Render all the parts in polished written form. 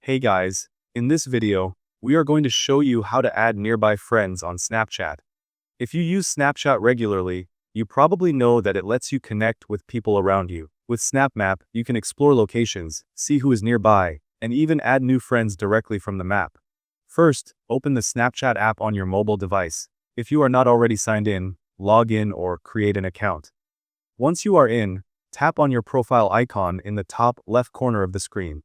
Hey guys, in this video, we are going to show you how to add nearby friends on Snapchat. If you use Snapchat regularly, you probably know that it lets you connect with people around you. With Snap Map, you can explore locations, see who is nearby, and even add new friends directly from the map. First, open the Snapchat app on your mobile device. If you are not already signed in, log in or create an account. Once you are in, tap on your profile icon in the top left corner of the screen.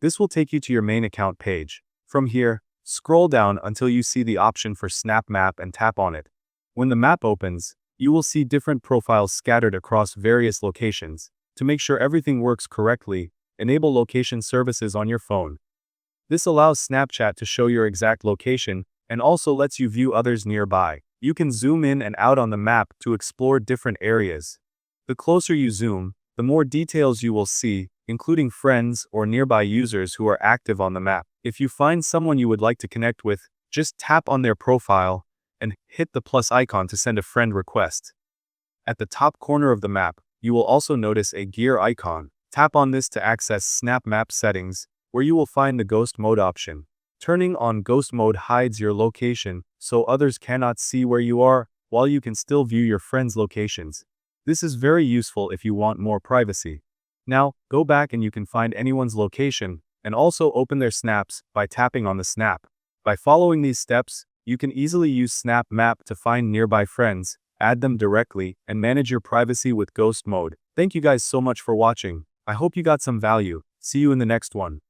This will take you to your main account page. From here, scroll down until you see the option for Snap Map and tap on it. When the map opens, you will see different profiles scattered across various locations. To make sure everything works correctly, enable location services on your phone. This allows Snapchat to show your exact location and also lets you view others nearby. You can zoom in and out on the map to explore different areas. The closer you zoom, the more details you will see, including friends or nearby users who are active on the map. If you find someone you would like to connect with, just tap on their profile and hit the plus icon to send a friend request. At the top corner of the map, you will also notice a gear icon. Tap on this to access Snap Map settings, where you will find the Ghost Mode option. Turning on Ghost Mode hides your location, so others cannot see where you are, while you can still view your friends' locations. This is very useful if you want more privacy. Now, go back and you can find anyone's location, and also open their snaps by tapping on the snap. By following these steps, you can easily use Snap Map to find nearby friends, add them directly, and manage your privacy with Ghost Mode. Thank you guys so much for watching. I hope you got some value. See you in the next one.